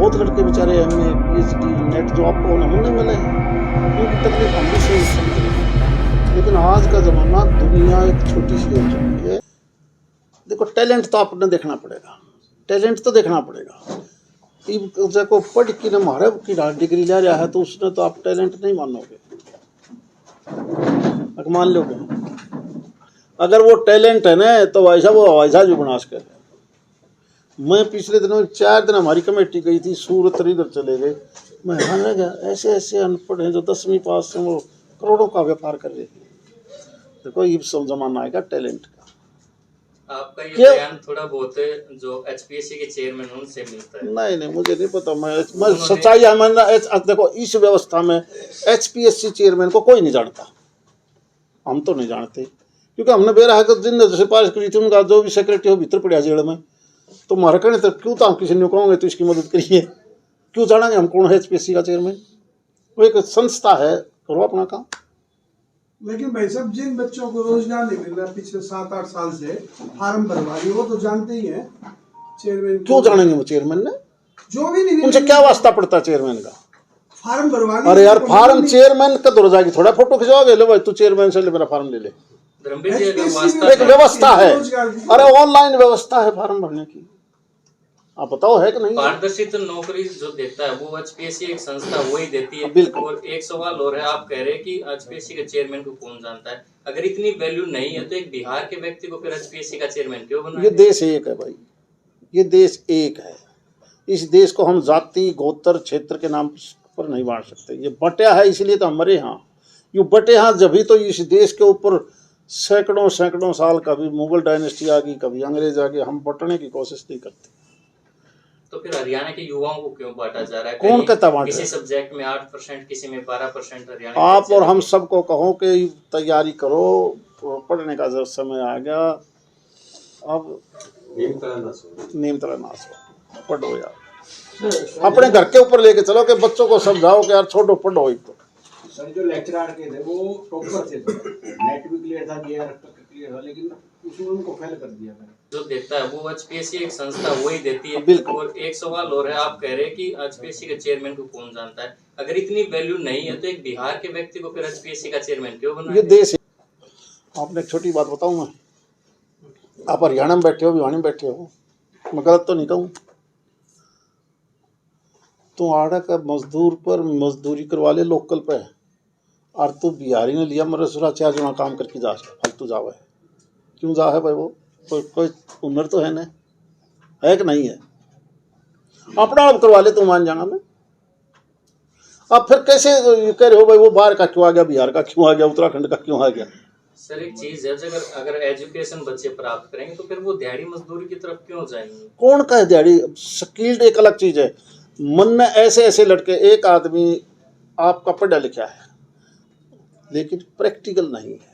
बहुत लड़के बेचारे एमए पीएचडी नेट जॉब को नमूने मिले हैं, उनकी तकलीफ हम भी समझ रहे हैं। लेकिन आज का ज़माना, दुनिया एक छोटी सी हो चुकी है। देखो, टैलेंट तो आपने देखना पड़ेगा, टैलेंट तो देखना पड़ेगा। को पढ़ के न मारे की डिग्री ले रहा है तो उसने तो आप टैलेंट नहीं मानोगे, मान लोगे। अगर वो टैलेंट है ना तो वैसा वो वैसा जो बना सके। मैं पिछले दिनों 4 दिन हमारी कमेटी गई थी सूरत, इधर चले गए। मैं हैरान रह गया, ऐसे ऐसे अनपढ़ हैं जो 10वीं पास से वो करोड़ों का व्यापार कर रहे हैं। देखो, ये सब जमाना आएगा टैलेंट का। आपका ये बयान थोड़ा बहुत जो एचपीएससी के चेयरमैन उनसे मिलता है। नहीं, मुझे नहीं पता। मैं सच्चाई है। देखो, इस व्यवस्था में एचपीएससी चेयरमैन को कोई नहीं जानता, हम तो नहीं जानते, क्योंकि हमने बेरा है कि जिन सिफारिश करी थी उनका जो भी सेक्रेटरी हो भीतर पड़ा जेल में। तो हमारे कहने तक क्यों तो हम किसी ने कहोगे तो इसकी मदद करिए, क्यों जानेंगे हम कौन है एचपीएससी का चेयरमैन? वो एक संस्था है, करो अपना काम। लेकिन भाई साहब, जिन बच्चों को रोजगार नहीं मिल रहा पिछले 7-8 साल से, फार्म भरवा रही, वो तो जानते ही हैं चेयरमैन। क्यों जानेंगे वो चेयरमैन ने? जो भी नहीं, उनसे क्या वास्ता पड़ता चेयरमैन का? फार्म भरवा। अरे यार, फार्म चेयरमैन का तो जाएगी, थोड़ा फोटो खिंचवाओगे, ले भाई तू चेयरमैन से ले मेरा फार्म ले ले। एक व्यवस्था है, अरे ऑनलाइन व्यवस्था है फार्म भरने की, आप बताओ है कि नहीं? पारदर्शिता नौकरी जो देता है वो एचपीएससी एक संस्था वही देती है। बिल्कुल। और एक सवाल और है, आप कह रहे हैं कि एचपीएससी के चेयरमैन को कौन जानता है? अगर इतनी वैल्यू नहीं है तो एक बिहार के व्यक्ति को फिर एचपीएससी का चेयरमैन क्यों बनाया? ये देश एक है भाई, ये देश एक है। इस देश को हम जाति गोत्र क्षेत्र के नाम पर नहीं बांट सकते। ये बटा है, इसलिए तो हमारे यहाँ ये बटे यहाँ, जब तो इस देश के ऊपर सैकड़ों साल कभी मुगल डायनेस्टी आ गई, कभी अंग्रेज आ गए, हम बटने की कोशिश नहीं करते। तो फिर हरियाणा के युवाओं को क्यों बांटा जा रहा है? कौन कहता बांटा? किसी सब्जेक्ट में 8%, किसी में 12%। हरियाणा आप और हम सबको कहो कि तैयारी करो, पढ़ने का जब समय आ गया, अब नीमतला नाश हो, पढ़ो यार, अपने घर के ऊपर लेके चलो कि बच्चों को समझाओ कि यार छोड़ो, पढ़ो। एक तो सर जो लेक्चरर के थे वो टॉपर थे, नेट भी क्लियर था, जीआर क्लियर था, लेकिन उसमें उनको फेल कर दिया मैंने। जो देता है वो एचपीएससी एक संस्था वही देती है। और एक सवाल और है, आप कह रहे हैं कि एचपीएससी के चेयरमैन को कौन जानता है? अगर इतनी वैल्यू नहीं है तो एक बिहार के व्यक्ति को फिर एचपीएससी का चेयरमैन क्यों बनाया? ये देश। आपने एक छोटी बात बताऊं मैं, आप हरियाणा में बैठे हो, भिवानी में बैठे हो, मैं गलत तो नहीं कहूँ, तू आड़ा का मजदूर पर मजदूरी करवा ले लोकल पे, और तू बिहारी ने लिया मेरे सुरा 4 जना काम करके जा, फालतू जावा है। क्यों जा है भाई? वो कोई हुनर तो है ना, है कि नहीं है? अपना आप करवा ले, तू मान जाना मैं। आप फिर कैसे कह रहे हो भाई वो बाहर का क्यों आ गया, बिहार का क्यों आ गया, उत्तराखंड का क्यों आ गया? सर एक चीज है, अगर एजुकेशन बच्चे प्राप्त करेंगे तो फिर वो दिहाड़ी मजदूरी की तरफ क्यों जाएंगे? कौन का है दिहाड़ी? स्किल्ड एक अलग चीज है। मन में ऐसे लड़के, एक आदमी आपका पढ़ा लिखा है लेकिन प्रैक्टिकल नहीं है,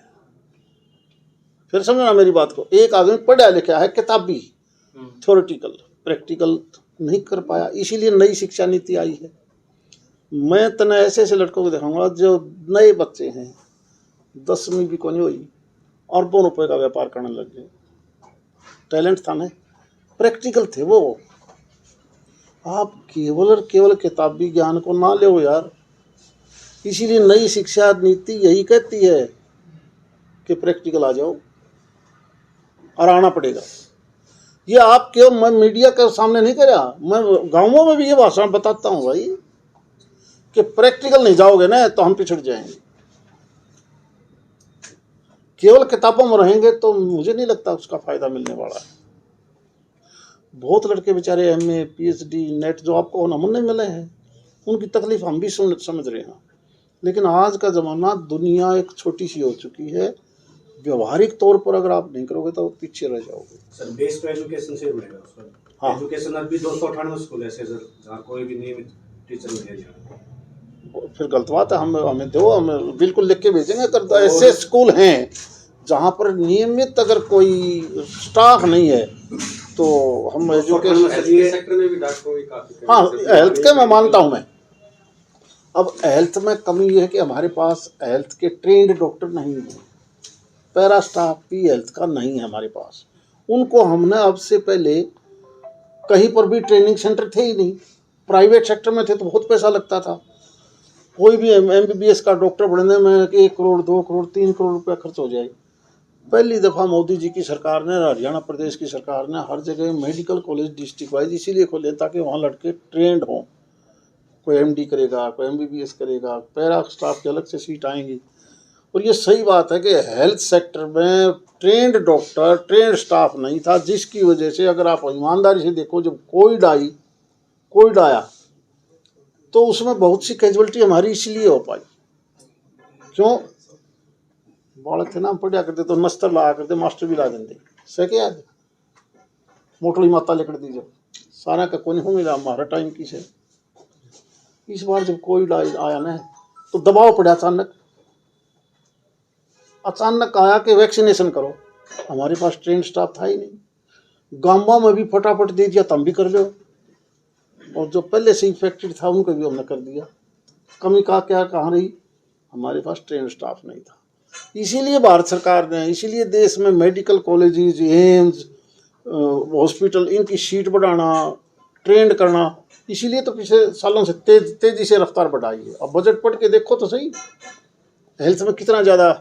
फिर समझना मेरी बात को। एक आदमी पढ़ा लिखा है, किताबी थ्योरेटिकल, प्रैक्टिकल नहीं कर पाया, इसीलिए नई शिक्षा नीति आई है। मैं तना ऐसे लड़कों को दिखाऊंगा जो नए बच्चे हैं, 10वीं भी कोई हुई, अरबों रुपए का व्यापार करने लग गए। टैलेंट था ना, प्रैक्टिकल थे वो। आप केवल किताबी ज्ञान को ना ले यार। इसीलिए नई शिक्षा नीति यही कहती है कि प्रैक्टिकल आ जाओ, और आना पड़ेगा। ये आप क्यों, मैं मीडिया के सामने नहीं कर रहा, मैं गाँवों में भी ये भाषण बताता हूँ भाई कि प्रैक्टिकल नहीं जाओगे ना तो हम पिछड़ जाएंगे। केवल किताबों में रहेंगे तो मुझे नहीं लगता उसका फायदा मिलने वाला है। बहुत लड़के बेचारे एमए पीएचडी नेट जॉब को नमूने मिले हैं, उनकी तकलीफ हम भी समझ रहे हैं। लेकिन आज का ज़माना, दुनिया एक छोटी सी हो चुकी है। व्यवहारिक तौर पर अगर आप नहीं करोगे तो पीछे रह जाओगे। सर बेस टू एजुकेशन से मिलेगा सर। हाँ, एजुकेशन अभी 298 स्कूल ऐसे सर जहाँ कोई भी नियमित टीचर नहीं है। फिर गलत बात है, हमें दो, हम बिल्कुल लिख के भेजेंगे। अगर ऐसे स्कूल हैं जहाँ पर नियमित अगर कोई स्टाफ नहीं है तो हम एजुकेशन सेक्टर में भी डॉक्टरों की काफी, हाँ हेल्थ के मैं मानता हूँ मैं। अब हेल्थ में कमी ये है कि हमारे पास हेल्थ के ट्रेंड डॉक्टर नहीं है, पैरा स्टाफ भी हेल्थ का नहीं है हमारे पास। उनको हमने अब से पहले, कहीं पर भी ट्रेनिंग सेंटर थे ही नहीं, प्राइवेट सेक्टर में थे तो बहुत पैसा लगता था। कोई भी MBBS का डॉक्टर बनने में 1 करोड़ 2 करोड़ 3 करोड़ रुपया खर्च हो जाए। पहली दफ़ा मोदी जी की सरकार ने, हरियाणा प्रदेश की सरकार ने हर जगह मेडिकल कॉलेज डिस्ट्रिक्ट वाइज इसीलिए खोले ताकि वहाँ लड़के ट्रेंड हों। कोई MD करेगा, कोई MBBS करेगा, पैरा स्टाफ की अलग से सीट आएंगी। और ये सही बात है कि हेल्थ सेक्टर में ट्रेंड डॉक्टर, ट्रेंड स्टाफ नहीं था, जिसकी वजह से अगर आप ईमानदारी से देखो, जब कोविड आया तो उसमें बहुत सी कैजुअलिटी हमारी इसलिए हो पाई। क्यों? बालक थे ना, हम पढ़ा करते तो मस्तर लाया करते, मास्टर भी ला देंगे सके आज मोटली माता लिखड़ दी जब सारा का कोई नहीं मिला हमारा टाइम की से। इस बार जब कोविड आया ना तो दबाव पड़ा अचानक आया कि वैक्सीनेशन करो। हमारे पास ट्रेन स्टाफ था ही नहीं। गांव में भी फटाफट दे दिया, तुम भी कर लो, और जो पहले से इन्फेक्टेड था उनको भी हमने कर दिया। कमी कहाँ रही? हमारे पास ट्रेन स्टाफ नहीं था। इसीलिए भारत सरकार ने, इसीलिए देश में मेडिकल कॉलेजेस, एम्स, हॉस्पिटल, इनकी सीट बढ़ाना, ट्रेंड करना, इसीलिए तो पिछले सालों से तेजी से रफ्तार बढ़ाई है। अब बजट पढ़ के देखो तो सही, हेल्थ में कितना ज़्यादा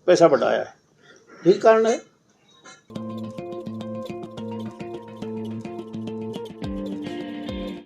पैसा बढ़ाया है। यही कारण है।